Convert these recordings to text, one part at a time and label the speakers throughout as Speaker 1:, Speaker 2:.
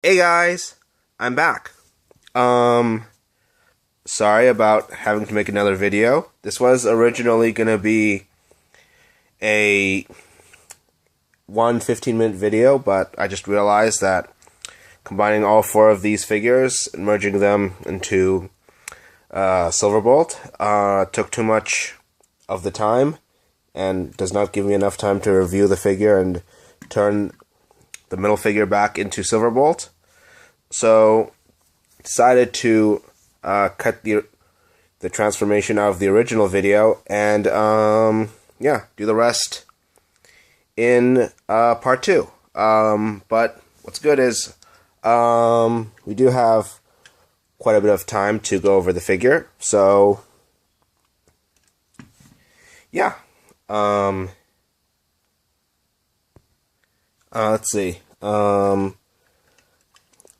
Speaker 1: Hey guys, I'm back. Um, Sorry about having to make another video. This was originally gonna be a 15-minute video, but I just realized that combining all four of these figures and merging them into Silverbolt took too much of the time and does not give me enough time to review the figure and turn the middle figure back into Silverbolt. So decided to cut the transformation out of the original video and yeah, do the rest in part 2. But what's good is we do have quite a bit of time to go over the figure, so yeah. Let's see.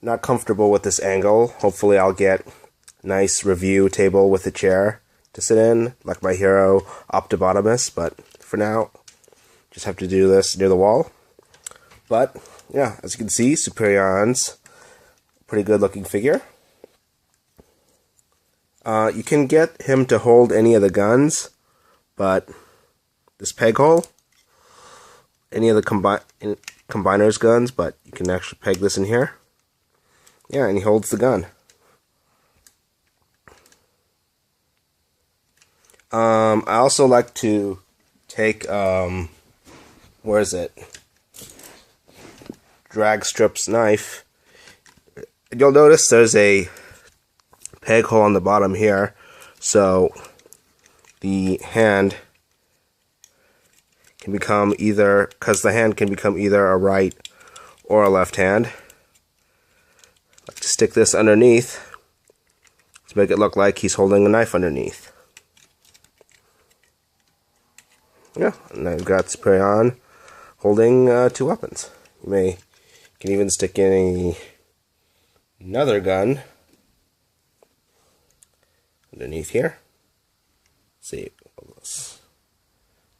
Speaker 1: Not comfortable with this angle. Hopefully I'll get a nice review table with a chair to sit in, like my hero Optibotomus, but for now, just have to do this near the wall. But, yeah, as you can see, Superion's a pretty good looking figure. You can get him to hold any of the guns, but this peg hole, any of the combiner's guns, but you can actually peg this in here. Yeah, and he holds the gun. I also like to take, where is it? Drag strip's knife. You'll notice there's a peg hole on the bottom here, so the hand can become either, because the hand can become either a right or a left hand. To stick this underneath to make it look like he's holding a knife underneath. Yeah, and I've got Superion holding 2 weapons. You can even stick in another gun underneath here. Let's see,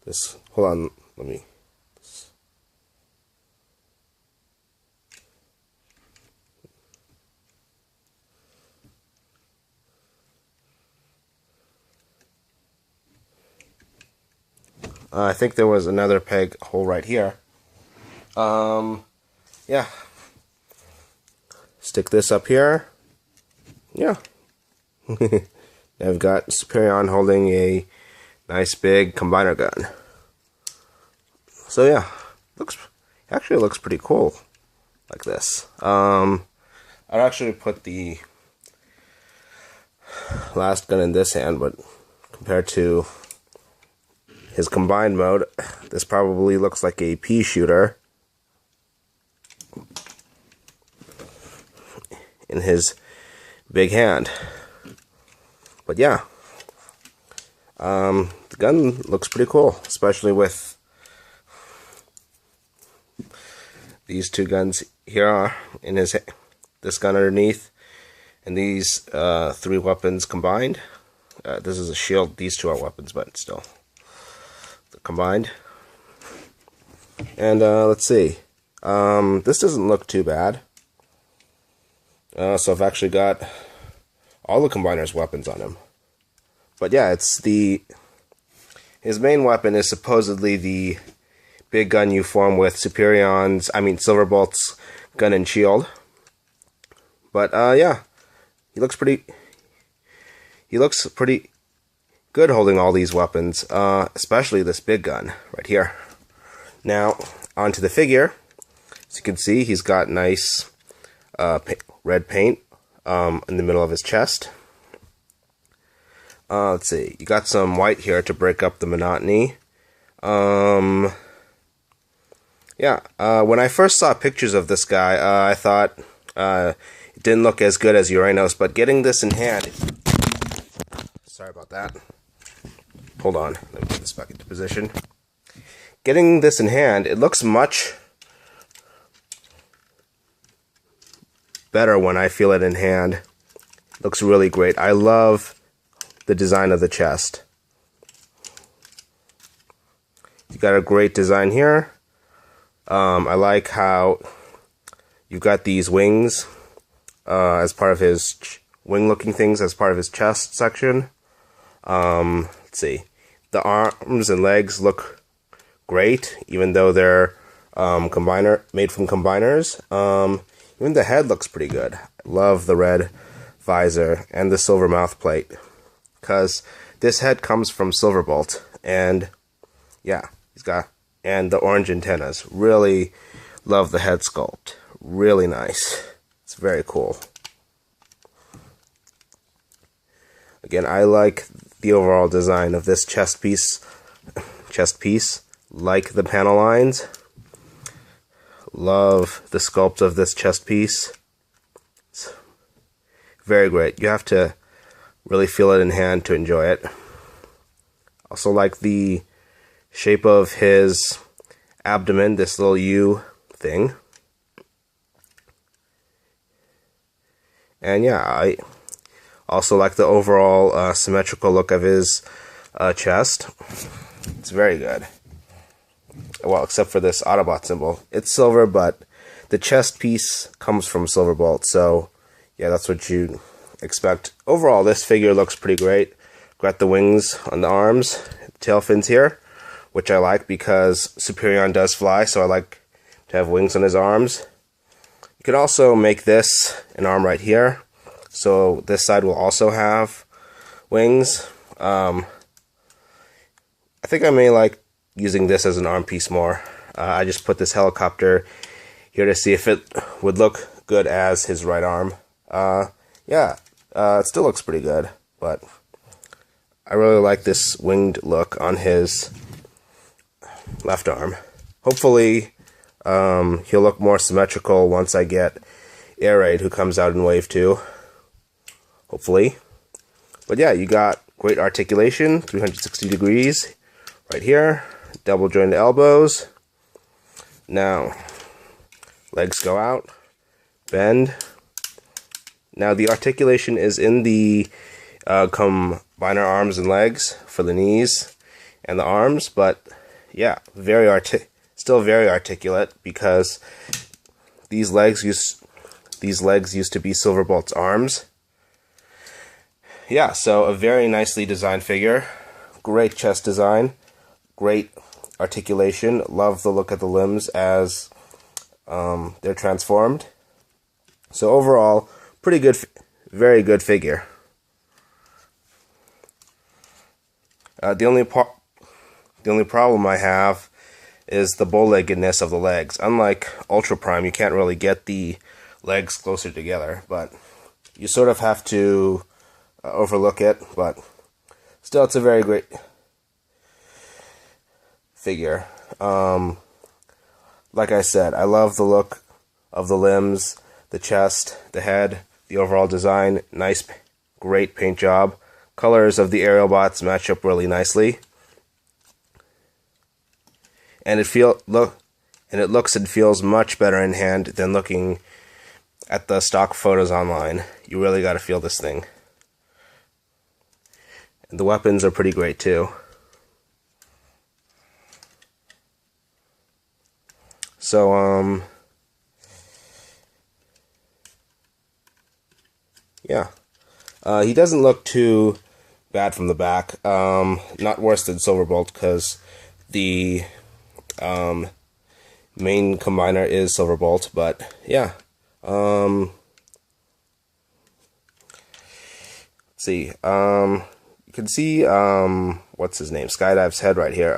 Speaker 1: this. Hold on, let me. I think there was another peg hole right here. Yeah. Stick this up here. Yeah. I've got Superion holding a nice big combiner gun. So yeah, actually looks pretty cool like this. I'd actually put the last gun in this hand, but compared to his combined mode, this probably looks like a pea shooter in his big hand. But yeah, the gun looks pretty cool, especially with these 2 guns here in this gun underneath, and these 3 weapons combined. This is a shield. These 2 are weapons, but still combined. And let's see, this doesn't look too bad. So I've actually got all the combiner's weapons on him. But yeah, his main weapon is supposedly the big gun you form with Silverbolt's gun and shield. But yeah, he looks pretty good holding all these weapons, especially this big gun right here. Now, onto the figure. As you can see, he's got nice red paint in the middle of his chest. Let's see, you got some white here to break up the monotony. Yeah, when I first saw pictures of this guy, I thought it didn't look as good as Uranos, but getting this in hand... Sorry about that. Hold on, let me put this back into position. Getting this in hand, it looks much better when I feel it in hand. It looks really great. I love the design of the chest. You got a great design here. I like how you've got these wings as part of his wing-looking things as part of his chest section. Let's see. The arms and legs look great, even though they're made from combiners. Even the head looks pretty good. I love the red visor and the silver mouth plate, because this head comes from Silverbolt, and yeah, and the orange antennas. Really love the head sculpt. Really nice. It's very cool. Again, I like the overall design of this chest piece. Like the panel lines. Love the sculpt of this chest piece. It's very great. You have to really feel it in hand to enjoy it. Also like the shape of his abdomen, this little U thing. And yeah, I also like the overall symmetrical look of his chest. It's very good. Well, except for this Autobot symbol. It's silver, but the chest piece comes from Silverbolt, so yeah, that's what you expect. Overall, this figure looks pretty great. Got the wings on the arms, tail fins here, which I like because Superion does fly, so I like to have wings on his arms. You can also make this an arm right here, so this side will also have wings. I think I may like using this as an arm piece more. I just put this helicopter here to see if it would look good as his right arm. Yeah, it still looks pretty good, but I really like this winged look on his left arm. Hopefully, he'll look more symmetrical once I get Air Raid, who comes out in Wave 2. Hopefully. But yeah, you got great articulation, 360 degrees right here. Double jointed elbows. Now, legs go out. Bend. Now the articulation is in the combiner arms and legs for the knees and the arms, but yeah, still very articulate because these legs used to be Silverbolt's arms. Yeah, so a very nicely designed figure. Great chest design. Great articulation. Love the look of the limbs as they're transformed. So overall, pretty good, very good figure. The only problem I have is the bow-leggedness of the legs. Unlike Ultra Prime, you can't really get the legs closer together, but you sort of have to overlook it. But still, it's a very great figure. Like I said, I love the look of the limbs, the chest, the head, the overall design. Nice, great paint job. Colors of the aerial bots match up really nicely. And it looks and feels much better in hand than looking at the stock photos online. You really got to feel this thing. And the weapons are pretty great too. So, yeah. He doesn't look too bad from the back. Not worse than Silverbolt, because the main combiner is Silverbolt, but yeah. Let's see. You can see, what's his name? Skydive's head right here.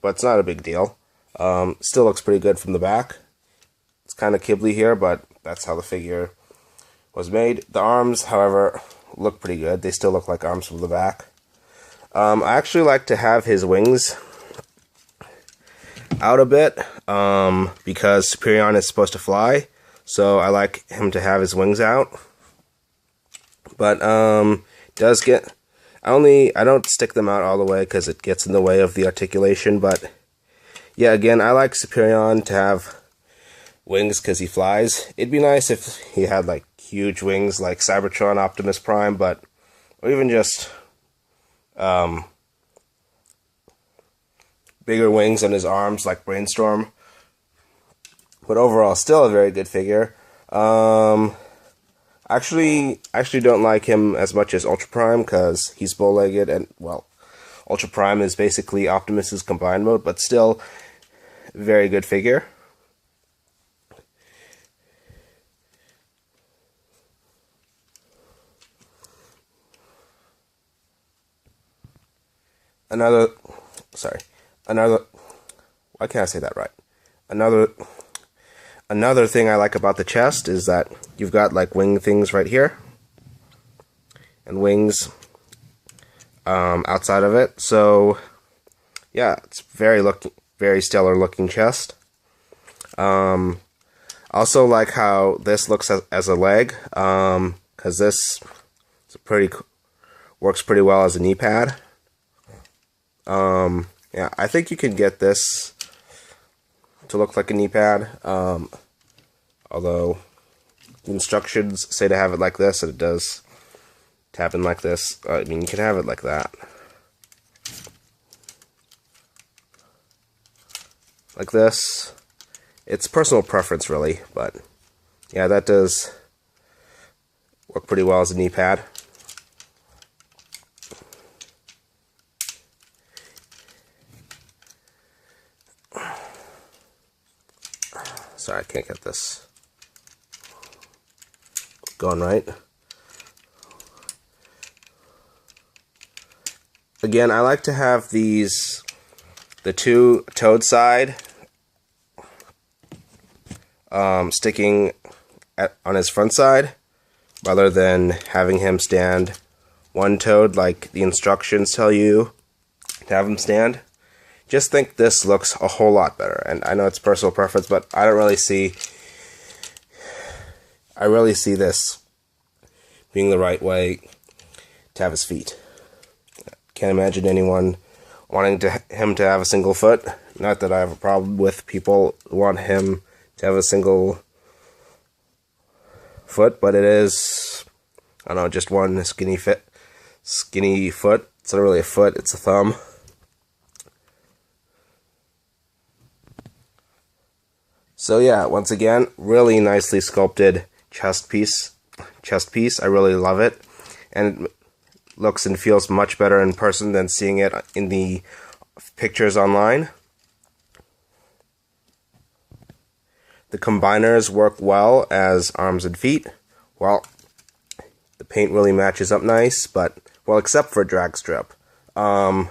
Speaker 1: But it's not a big deal. Still looks pretty good from the back. It's kind of kibbly here, but that's how the figure was made. The arms, however, look pretty good. They still look like arms from the back. I actually like to have his wings out a bit, because Superion is supposed to fly, so I like him to have his wings out. But does get I don't stick them out all the way because it gets in the way of the articulation, but yeah, again, I like Superion to have wings because he flies. It'd be nice if he had like huge wings like Cybertron, Optimus Prime, or even just bigger wings on his arms like Brainstorm. but overall, still a very good figure. Actually don't like him as much as Ultra Prime because he's bow-legged, and well, Ultra Prime is basically Optimus's combined mode, but still, very good figure. Why can't I say that right? Another thing I like about the chest is that you've got like wing things right here, and wings outside of it. So yeah, it's very stellar looking chest. Also like how this looks as a leg, because this works pretty well as a knee pad. Yeah, I think you can get this to look like a knee pad, although the instructions say to have it like this, and it does tap in like this. I mean, you can have it like that. Like this. It's personal preference, really, but yeah, that does work pretty well as a knee pad. Sorry, I can't get this going right. Again, I like to have the two toed side sticking on his front side, rather than having him stand one-toed like the instructions tell you to have him stand. Just think this looks a whole lot better, and I know it's personal preference, but I really see this being the right way to have his feet. Can't imagine anyone wanting him to have a single foot. Not that I have a problem with people who want him to have a single foot, but it is, I don't know, just one skinny foot. It's not really a foot, it's a thumb. So yeah, once again, really nicely sculpted chest piece. I really love it, and it looks and feels much better in person than seeing it in the pictures online. The combiners work well as arms and feet. Well, the paint really matches up nice, but, well, except for drag strip. Like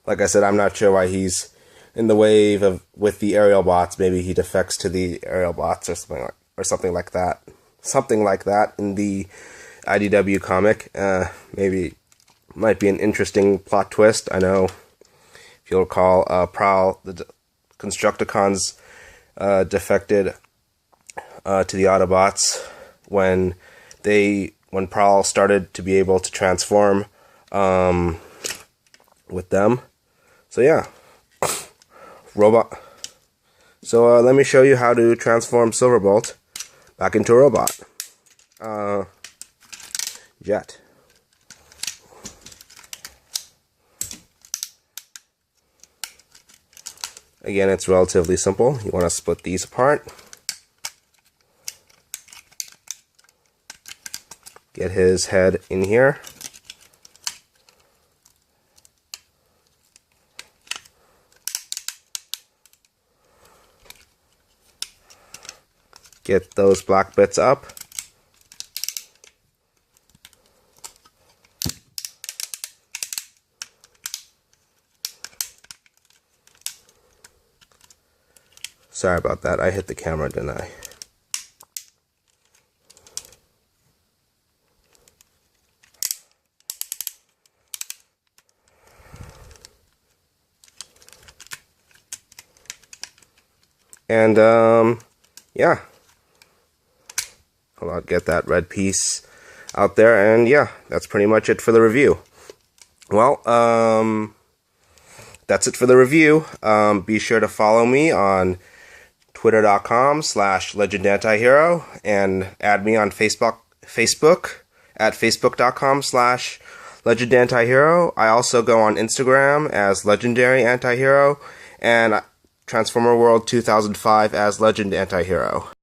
Speaker 1: I said, I'm not sure why he's in the wave with the aerial bots. Maybe he defects to the aerial bots or something like that. Something like that in the IDW comic. Maybe might be an interesting plot twist. I know, if you'll recall, Prowl, the Constructicons defected to the Autobots when Prowl started to be able to transform with them. So yeah. Robot. So let me show you how to transform Silverbolt back into a robot. Jet. Again, it's relatively simple. You want to split these apart. Get his head in here. Get those black bits up. Sorry about that. I hit the camera, didn't I? And yeah. I'll get that red piece out there, and yeah, that's pretty much it for the review. Well, that's it for the review. Be sure to follow me on twitter.com/legendantihero and add me on Facebook at facebook.com/legendantihero. I also go on Instagram as legendary antihero, and Transformer World 2005 as Legend Antihero.